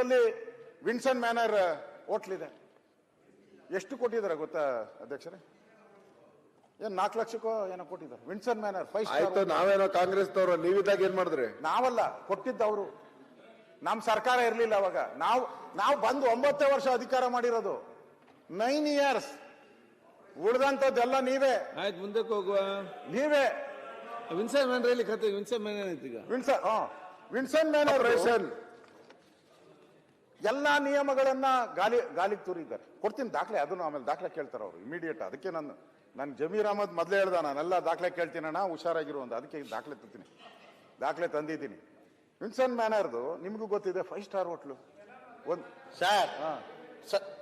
ಬೆಂಗಳೂರಲ್ಲಿ Vinson manner ಹೋಟ್ಲಿದೆ. ಎಷ್ಟು ಕೊಟ್ಟಿದ್ದಾರೆ ಗೊತ್ತಾ ಅಧ್ಯಕ್ಷರೇ? ಏನ್ 4 ಲಕ್ಷಕ್ಕೋ ಏನೋ ಕೊಟ್ಟಿದ್ದಾರೆ. Vinson manner 5 star. ನಾವೇನೋ ಕಾಂಗ್ರೆಸ್ ದವರು, ನೀವಿದ್ದಾಗ ಏನ್ ಮಾಡಿದ್ರಿ? ನಾವಲ್ಲ ಕೊಟ್ಟಿದ್ದವರು. ನಮ್ ಸರ್ಕಾರ ಇರ್ಲಿಲ್ಲ ಅವಾಗ. ನಾವು ಬಂದು 9 ವರ್ಷ ಅಧಿಕಾರ ಮಾಡಿರೋದು. 9 ಇಯರ್ಸ್. ಉಳಿದಂತದ್ದೆಲ್ಲ ನೀವೇ. ಆಯ್ತು, ಮುಂದಕ್ಕೆ ಹೋಗುವ. ನೀವೇ ವಿನ್ಸನ್ ಮ್ಯಾನರ್ ಇಲ್ಲಿ ಕತೆ. ವಿನ್ಸನ್ ಮ್ಯಾನರ್ ಐತಿ ಈಗ. ವಿನ್ಸನ್ ಮ್ಯಾನರ್ ಎಲ್ಲಾ ನಿಯಮಗಳನ್ನ ಗಾಲಿಗೆ ತೂರಿದ್ದಾರೆ. ಕೊಡ್ತೀನಿ ದಾಖಲೆ. ಅದನ್ನು ಆಮೇಲೆ ದಾಖಲೆ ಕೇಳ್ತಾರೆ ಅವರು ಇಮಿಡಿಯೇಟ್. ಅದಕ್ಕೆ ನಾನು ಜಮೀರ್ ಅಹಮದ್ ಮೊದಲೇ ಹೇಳ್ದ, ನಾನೆಲ್ಲ ದಾಖಲೆ ಕೇಳ್ತೀನಣ್ಣ, ಹುಷಾರಾಗಿರು ಅಂತ. ಅದಕ್ಕೆ ದಾಖಲೆ ತರ್ತೀನಿ, ದಾಖಲೆ ತಂದಿದ್ದೀನಿ. ವಿನ್ಸನ್ ಮ್ಯಾನರ್ದು ನಿಮಗೂ ಗೊತ್ತಿದೆ, 5 ಸ್ಟಾರ್ ಹೋಟ್ಲು. ಸರ್,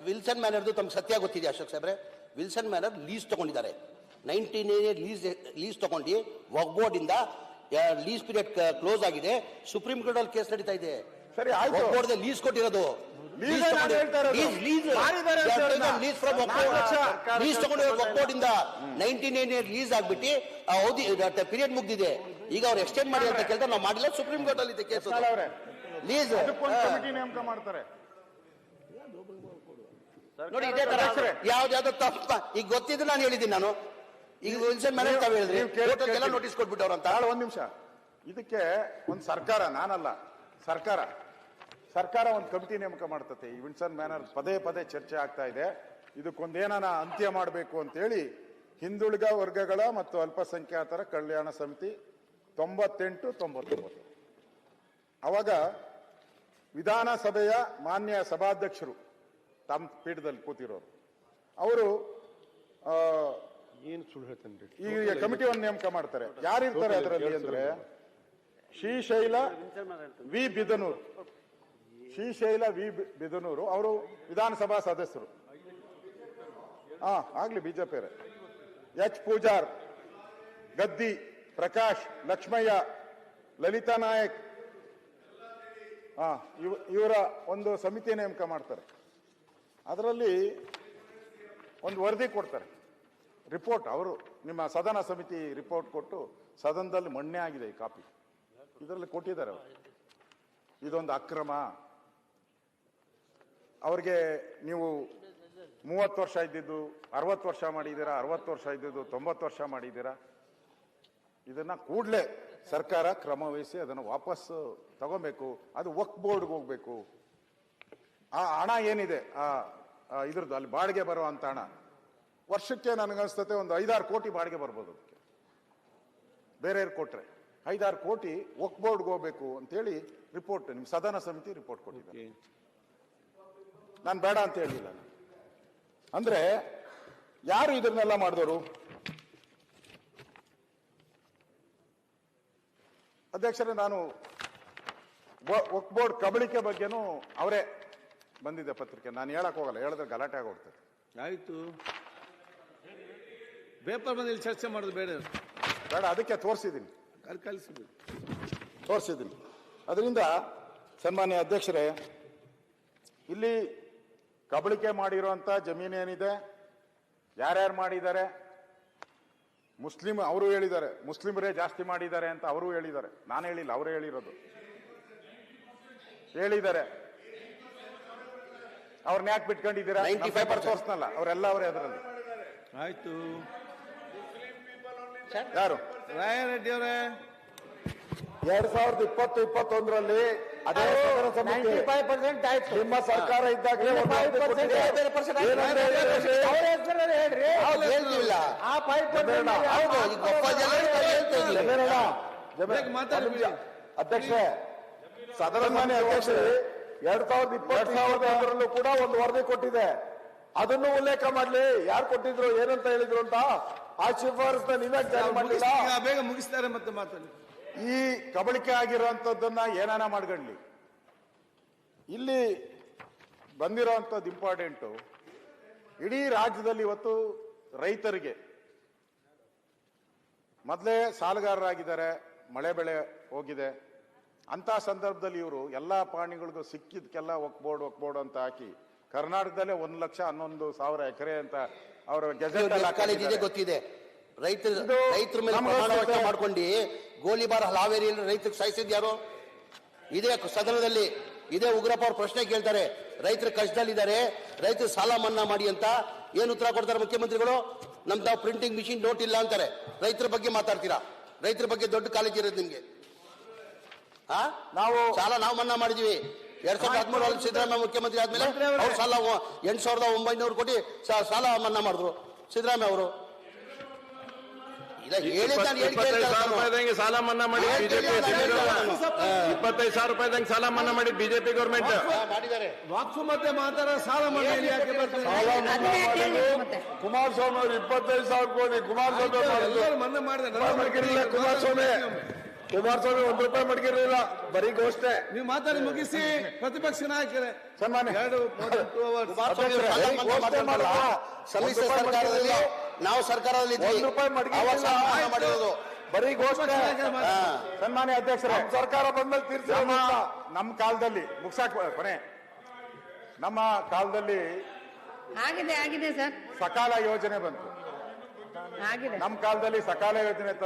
ವಿಲ್ಸನ್ ಮ್ಯಾನರ್ದು ತಮ್ಗೆ ಸತ್ಯ ಗೊತ್ತಿದೆ ಅಶೋಕ್ ಸಾಹೇಬ್ರೆ? ವಿಲ್ಸನ್ ಮ್ಯಾನರ್ ಲೀಸ್ ತಗೊಂಡಿದ್ದಾರೆ. 19 ಲೀಸ್ ತಗೊಂಡು ವಕ್ಫ್ ಬೋರ್ಡ್ ಇಂದ ಲೀಸ್ ಪೀರಿಯಡ್ ಕ್ಲೋಸ್ ಆಗಿದೆ. ಸುಪ್ರೀಂ ಕೋರ್ಟ್ ಅಲ್ಲಿ ಕೇಸ್ ನಡೀತಾ ಇದೆ. ಸರಿ, ಆಯ್ತು. ಲೀಸ್ ಕೊಟ್ಟಿರೋದು ಲೀಸ್ ತಗೊಂಡು ವಕ್ಫ್ ಬೋರ್ಡ್ ಇಂದ 19 ಲೀಸ್ ಆಗ್ಬಿಟ್ಟು ಅವಧಿ ಪೀರಿಯಡ್ ಮುಗ್ದಿದೆ. ಈಗ ಅವ್ರು ಎಕ್ಸ್ಟೆಂಡ್ ಮಾಡಿ ಅಂತ ಕೇಳ್ತಾರೆ. ನಾವು ಮಾಡಿಲ್ಲ, ಸುಪ್ರೀಂ ಕೋರ್ಟ್ ಅಲ್ಲಿ ಇದೆ ಕೇಸ್. ಲೀಸ್ ನೇಮಕ ಮಾಡ್ತಾರೆ. ನೋಡಿ, ಇದೇ ತರ ಯಾವ್ದಾವ್ದು ತಪ್ಪ ಈಗ ಗೊತ್ತಿದ್ದು ನಾನು ಹೇಳಿದ್ದೀನಿ. ನಾನು ಈಗ ವಿಲ್ಸನ್ ಮ್ಯಾನರ್ ತಾವು ಹೇಳಿದ್ರಿ, ನೋಟಿಸ್ ಕೊಟ್ಬಿಟ್ಟವ್ರು ಅಂತ. ಒಂದ್ ನಿಮಿಷ. ಇದಕ್ಕೆ ಒಂದು ಸರ್ಕಾರ, ನಾನಲ್ಲ, ಸರ್ಕಾರ ಒಂದು ಕಮಿಟಿ ನೇಮಕ ಮಾಡ್ತತೆ. ಈ ವಿನ್ಸನ್ ಮ್ಯಾನರ್ ಪದೇ ಚರ್ಚೆ ಆಗ್ತಾ ಇದೆ. ಇದಕ್ಕೊಂದೇನ ಅಂತ್ಯ ಮಾಡಬೇಕು ಅಂತೇಳಿ ಹಿಂದುಳಿದ ವರ್ಗಗಳ ಮತ್ತು ಅಲ್ಪಸಂಖ್ಯಾತರ ಕಲ್ಯಾಣ ಸಮಿತಿ 98-99 ಅವಾಗ ವಿಧಾನಸಭೆಯ ಮಾನ್ಯ ಸಭಾಧ್ಯಕ್ಷರು ತಮ್ಮ ಪೀಠದಲ್ಲಿ ಕೂತಿರೋರು ಅವರು ಏನು ಸುಳ್ಳು ಹೇಳ್ತೇನೆ. ಈ ಕಮಿಟಿಯನ್ನು ನೇಮಕ ಮಾಡ್ತಾರೆ. ಯಾರಿರ್ತಾರೆ ಅದರಲ್ಲಿ ಅಂದ್ರೆ ಶ್ರೀಶೈಲ ವಿ ಬಿದನೂರು ಅವರು ವಿಧಾನಸಭಾ ಸದಸ್ಯರು. ಆಗ್ಲಿ ಬಿಜೆಪಿ. ಎಚ್ ಪೂಜಾರ್, ಗದ್ದಿ, ಪ್ರಕಾಶ್, ಲಕ್ಷ್ಮಯ್ಯ, ಲಲಿತಾ ನಾಯಕ್, ಇವರ ಒಂದು ಸಮಿತಿ ನೇಮಕ ಮಾಡ್ತಾರೆ. ಅದರಲ್ಲಿ ಒಂದು ವರದಿ ಕೊಡ್ತಾರೆ, ರಿಪೋರ್ಟ್. ಅವರು ನಿಮ್ಮ ಸದನ ಸಮಿತಿ ರಿಪೋರ್ಟ್ ಕೊಟ್ಟು ಸದನದಲ್ಲಿ ಮಣ್ಣೆ ಆಗಿದೆ ಈ ಕಾಪಿ. ಇದರಲ್ಲಿ ಕೊಟ್ಟಿದ್ದಾರೆ ಅವರು. ಇದೊಂದು ಅಕ್ರಮ. ಅವ್ರಿಗೆ ನೀವು 30 ವರ್ಷ ಇದ್ದಿದ್ದು 60 ವರ್ಷ ಮಾಡಿದ್ದೀರಾ, 60 ವರ್ಷ ಇದ್ದಿದ್ದು 90 ವರ್ಷ ಮಾಡಿದ್ದೀರಾ. ಇದನ್ನ ಕೂಡಲೇ ಸರ್ಕಾರ ಕ್ರಮ ವಹಿಸಿ ಅದನ್ನು ವಾಪಸ್ ತಗೋಬೇಕು. ಅದು ವಕ್ಫ್ ಬೋರ್ಡ್ಗೆ ಹೋಗ್ಬೇಕು. ಆ ಹಣ ಏನಿದೆ ಇದ್ರದ್ದು ಅಲ್ಲಿ ಬಾಡಿಗೆ ಬರುವಂತ ಹಣ ವರ್ಷಕ್ಕೆ ನನಗನ್ಸ್ತತೆ ಒಂದು 5-6 ಕೋಟಿ ಬಾಡಿಗೆ ಬರ್ಬೋದು. ಅದಕ್ಕೆ ಬೇರೆಯವ್ರು ಕೊಟ್ರೆ 5-6 ಕೋಟಿ ವಕ್ಫ್ ಬೋರ್ಡ್ಗೆ ಹೋಗ್ಬೇಕು ಅಂತೇಳಿ ರಿಪೋರ್ಟ್ ನಿಮ್ ಸದನ ಸಮಿತಿ ರಿಪೋರ್ಟ್ ಕೊಟ್ಟಿದ್ದಾರೆ. ನಾನು ಬೇಡ ಅಂತ ಹೇಳಿಲ್ಲ. ಅಂದ್ರೆ ಯಾರು ಇದನ್ನೆಲ್ಲ ಮಾಡಿದವರು? ಅಧ್ಯಕ್ಷರೇ, ನಾನು ವಕ್ಫ್ ಬೋರ್ಡ್ ಕಬಳಿಕೆ ಬಗ್ಗೆನೂ ಅವರೇ ಬಂದಿದೆ ಪತ್ರಿಕೆ. ನಾನು ಹೇಳಕ್ ಹೋಗಲ್ಲ, ಹೇಳಿದ್ರೆ ಗಲಾಟೆ ಆಗೋಗ್ತದೆ. ಆಯ್ತು, ಪೇಪರ್ ಬಂದು ಇಲ್ಲಿ ಚರ್ಚೆ ಮಾಡೋದು ಬೇಡ. ಅದಕ್ಕೆ ತೋರಿಸಿದ್ದೀನಿ. ಅದರಿಂದ ಸನ್ಮಾನ್ಯ ಅಧ್ಯಕ್ಷರೇ, ಇಲ್ಲಿ ಕಬಳಿಕೆ ಮಾಡಿರುವಂತ ಜಮೀನು ಏನಿದೆ, ಯಾರ್ಯಾರು ಮಾಡಿದ್ದಾರೆ, ಮುಸ್ಲಿಂ ಅವರು ಹೇಳಿದ್ದಾರೆ, ಮುಸ್ಲಿಮರೇ ಜಾಸ್ತಿ ಮಾಡಿದ್ದಾರೆ ಅಂತ ಅವರು ಹೇಳಿದ್ದಾರೆ. ನಾನು ಹೇಳಿಲ್ಲ, ಅವರೇ ಹೇಳಿದ್ದಾರೆ. ಅವ್ರನ್ನ ಯಾಕೆ ಬಿಟ್ಕೊಂಡಿದ್ದೀರಾ? ಪೇಪರ್ ತೋರಿಸ್ನಲ್ಲ, ಅವರೆಲ್ಲ ಅವರೇ ಅದರಲ್ಲಿ. ಆಯ್ತು, ಯಾರು? ರಾಯರೆಡ್ಡಿ ಅವರೇ 2020-21ರಲ್ಲಿ ಅದೇ ನಿಮ್ಮ ಸರ್ಕಾರ ಇದ್ದಾಗಲೇ ಅಧ್ಯಕ್ಷ ಸದನ ಅಧ್ಯಕ್ಷರೇ 2020-21ರಲ್ಲೂ ಕೂಡ ಒಂದು ವರದಿ ಕೊಟ್ಟಿದೆ. ಅದನ್ನು ಉಲ್ಲೇಖ ಮಾಡ್ಲಿ, ಯಾರು ಕೊಟ್ಟಿದ್ರು, ಏನಂತ ಹೇಳಿದ್ರು ಅಂತ. ಆ ಶಿಫಾರಸ್ನ ನೀವೇ ಜಾರಿ ಮಾಡಲಿಲ್ಲ. ಬೇಗ ಮುಗಿಸ್ತಾರೆ ಮತ್ತೆ ಮಾತಾಡಿ. ಈ ಕಬಳಿಕೆ ಆಗಿರುವಂತದ್ದನ್ನ ಏನಾನ ಮಾಡ್ಕೊಳ್ಳಿ. ಇಲ್ಲಿ ಬಂದಿರೋಂಥದ್ದು ಇಂಪಾರ್ಟೆಂಟು. ಇಡೀ ರಾಜ್ಯದಲ್ಲಿ ಇವತ್ತು ರೈತರಿಗೆ ಮೊದಲೇ ಸಾಲಗಾರರಾಗಿದ್ದಾರೆ, ಮಳೆ ಬೆಳೆ ಹೋಗಿದೆ. ಅಂತ ಸಂದರ್ಭದಲ್ಲಿ ಇವರು ಎಲ್ಲಾ ಪ್ರಾಣಿಗಳಿಗೂ ಸಿಕ್ಕಿದ್ಕೆಲ್ಲ ವಕ್ಫ್ ಬೋರ್ಡ್ ಅಂತ ಹಾಕಿ ಕರ್ನಾಟಕದಲ್ಲೇ 1,11,000 ಎಕರೆ ಅಂತ ಅವರ ಗೆಜೆಟ್ ಗೊತ್ತಿದೆ. ರೈತರ ಮೇಲೆ ಮಾಡ್ಕೊಂಡು ಗೋಲಿಬಾರ್ ಹಾವೇರಿಯಲ್ಲಿ ರೈತರಿಗೆ ಸಾಯಿಸಿದ್ ಯಾರು? ಇದೇ ಸದನದಲ್ಲಿ ಇದೇ ಉಗ್ರಪ್ಪ ಅವ್ರ ಪ್ರಶ್ನೆ ಕೇಳ್ತಾರೆ, ರೈತರ ಕಷ್ಟದಲ್ಲಿದ್ದಾರೆ, ರೈತರು ಸಾಲ ಮನ್ನಾ ಮಾಡಿ ಅಂತ ಏನು ಉತ್ತರ ಕೊಡ್ತಾರೆ ಮುಖ್ಯಮಂತ್ರಿಗಳು? ನಮ್ದು ಪ್ರಿಂಟಿಂಗ್ ಮಿಷಿನ್ ನೋಟ್ ಇಲ್ಲ ಅಂತಾರೆ. ರೈತರ ಬಗ್ಗೆ ಮಾತಾಡ್ತೀರಾ? ರೈತರ ಬಗ್ಗೆ ದೊಡ್ಡ ಕಾಳಜಿ ಇರೋದು ನಿಮ್ಗೆ. ಸಾಲ ನಾವು ಮನ್ನಾ ಮಾಡಿದೀವಿ 2013 ಸಿದ್ದರಾಮಯ್ಯ ಮುಖ್ಯಮಂತ್ರಿ ಆದ್ಮೇಲೆ ಅವ್ರು ಸಾಲ 8,900 ಕೋಟಿ ಸಾಲ ಮನ್ನಾ ಮಾಡಿದ್ರು ಸಿದ್ದರಾಮಯ್ಯ ಅವರು. ಇಲ್ಲ ರೂಪಾಯಿದಂಗೆ ಸಾಲ ಮನ್ನಾ ಮಾಡಿ ಬಿಜೆಪಿ 25,000 ರೂಪಾಯಿದಂಗೆ ಸಾಲ ಮನ್ನಾ ಮಾಡಿ ಬಿಜೆಪಿ ಗೌರ್ಮೆಂಟ್ ಮಾಡಿದ್ದಾರೆ. ವಾಕ್ಸು ಮತ್ತೆ ಮಾತಾಡೋ ಸಾಲ ಮನ್ನಾ ಇಲ್ಲಿ ಯಾಕೆ ಬರ್ತದೆ? ಕುಮಾರಸ್ವಾಮಿ ಅವರು 25,000 ಕೋಟಿ ಕುಮಾರಸ್ವಾಮಿ ಎಲ್ಲರೂ ಮನ್ನಾ ಮಾಡಿದ್ರೆ ಮಡಗಿರಲಿಲ್ಲ. ಕುಮಾರಸ್ವಾಮಿ 1 ರೂಪಾಯಿ ಮಡಗಿರಲಿಲ್ಲ, ಬರೀ ಘೋಷಣೆ. ನೀವು ಮಾತಾಡಿ ಮುಗಿಸಿ. ಪ್ರತಿಪಕ್ಷ ನಾಯಕರೇ, ಸನ್ಮಾನ್ಯ ಕುಮಾರಸ್ವಾಮಿ ಅವರು ಸಾಲ ಮನ್ನಾ ಮಾಡಿದ್ರಲ್ಲ, ಸಮ್ಮಿಶ್ರ ಸರ್ಕಾರದಲ್ಲಿ ನಾವು ಸರ್ಕಾರದಲ್ಲಿ ಇದ್ವಿ. 1 ರೂಪಾಯಿ ಅವಾಗ ಸಾಲ ಮನ್ನಾ ಮಾಡಿರೋದು ಬರೀ ಘೋಷಣೆ. ಸನ್ಮಾನ್ಯ ಅಧ್ಯಕ್ಷರೇ, ಸರ್ಕಾರ ಬಂದ್ಮೇಲೆ ತೀರ್ಸಿ ನಮ್ಮ ಕಾಲದಲ್ಲಿ ಮುಗ್ಸಾಕ್ ಕೊನೆ, ನಮ್ಮ ಕಾಲದಲ್ಲಿ ಆಗಿದೆ ಸರ್, ಸಕಾಲ ಯೋಜನೆ ಬಂತು. ಆಗಿದೆ. ನಮ್ಮ ಕಾಲದಲ್ಲಿ ಸಕಾಲ ಯೋಜನೆ